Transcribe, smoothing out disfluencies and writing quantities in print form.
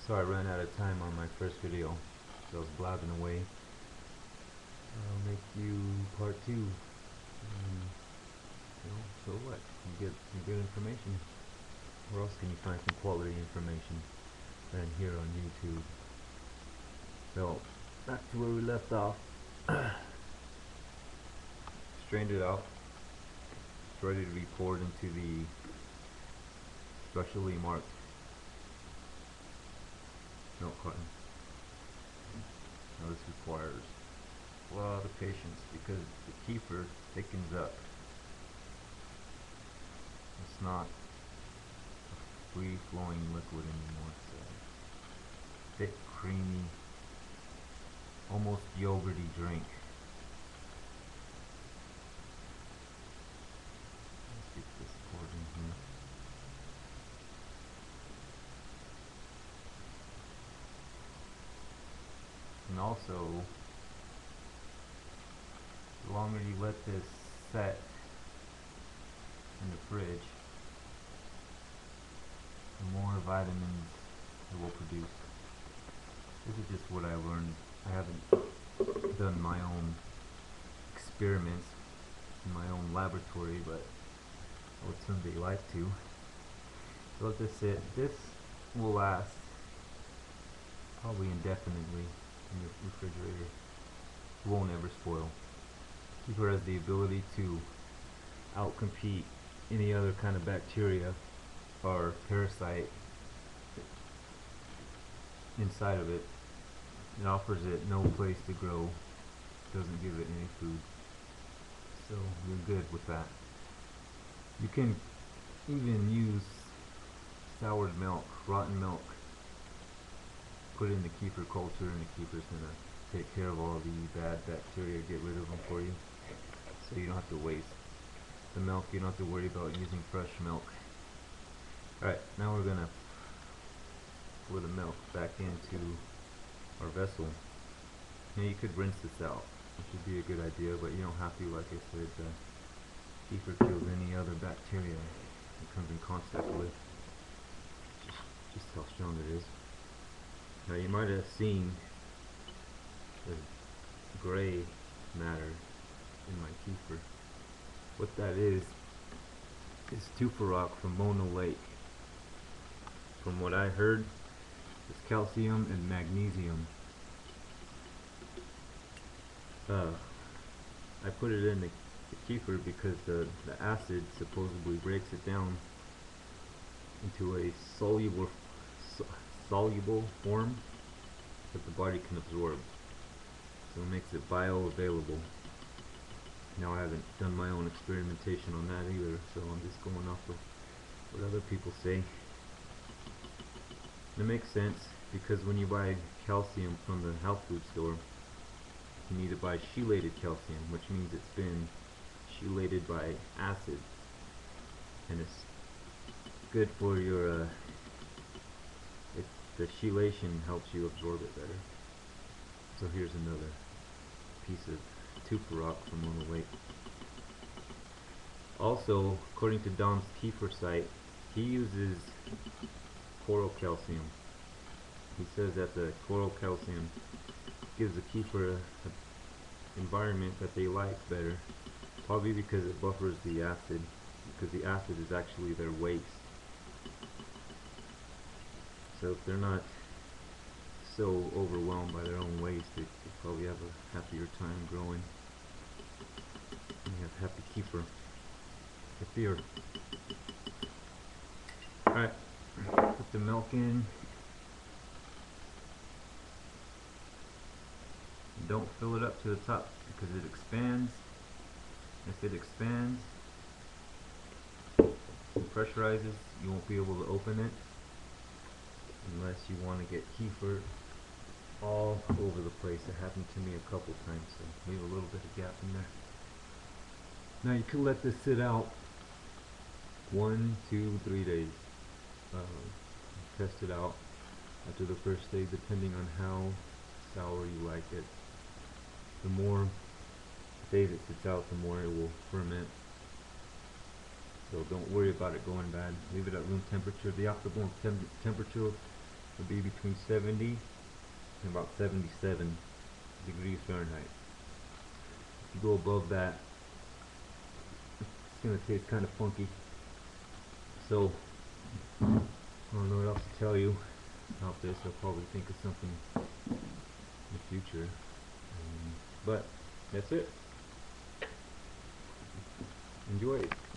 So I ran out of time on my first video, so I was blabbing away. I'll make you part two. So what? You get some good information. Where else can you find some quality information than here on YouTube? So back to where we left off. Strained it out. It's ready to be poured into the specially marked milk carton. Now this requires a lot of patience because the kefir thickens up. It's not a free-flowing liquid anymore. It's a thick, creamy, almost yogurty drink. Let's get this poured in here. And also, the longer you let this set in the fridge, the more vitamins it will produce. This is just what I learned. I haven't done my own experiments in my own laboratory, but I would someday like to. So let this sit. This will last probably indefinitely in your refrigerator. It won't ever spoil. Kefir has the ability to outcompete any other kind of bacteria or parasite inside of it. It offers it no place to grow, doesn't give it any food, so you're good with that. You can even use soured milk, rotten milk, put in the kefir culture, and the kefir is going to take care of all the bad bacteria, get rid of them for you, so you don't have to waste the milk. You don't have to worry about using fresh milk. Alright, now we're going to pour the milk back into our vessel. Now you could rinse this out, which would be a good idea, but you don't have to. Like I said, kefir kills any other bacteria it comes in contact with. Just how strong it is. Now you might have seen the gray matter in my kefir. What that is Tufa Rock from Mono Lake. From what I heard, it's calcium and magnesium. I put it in the kefir because the acid supposedly breaks it down into a soluble form that the body can absorb. So it makes it bioavailable. Now I haven't done my own experimentation on that either, so I'm just going off of what other people say. And it makes sense because when you buy calcium from the health food store, you need to buy chelated calcium, which means it's been chelated by acid, and it's good for your the chelation helps you absorb it better. So here's another piece of Tufa Rock from Mono Lake. Also, according to Dom's kefir site, he uses coral calcium. He says that the coral calcium gives the kefir an environment that they like better, probably because it buffers the acid, because the acid is actually their waste. So if they're not so overwhelmed by their own waste, they probably have a happier time growing. And you have happy kefir. Alright, put the milk in. Don't fill it up to the top because it expands. If it expands and pressurizes, you won't be able to open it unless you want to get kefir all over the place. It happened to me a couple times, so leave a little bit of gap in there. Now you could let this sit out 1, 2, 3 days. Test it out after the first day, depending on how sour you like it. The more days it sits out, the more it will ferment. So don't worry about it going bad. Leave it at room temperature. The optimal temperature will be between 70 and about 77 degrees Fahrenheit. If you go above that, it's going to taste kind of funky. So, I don't know what else to tell you about this. I'll probably think of something in the future. But that's it. Enjoy it.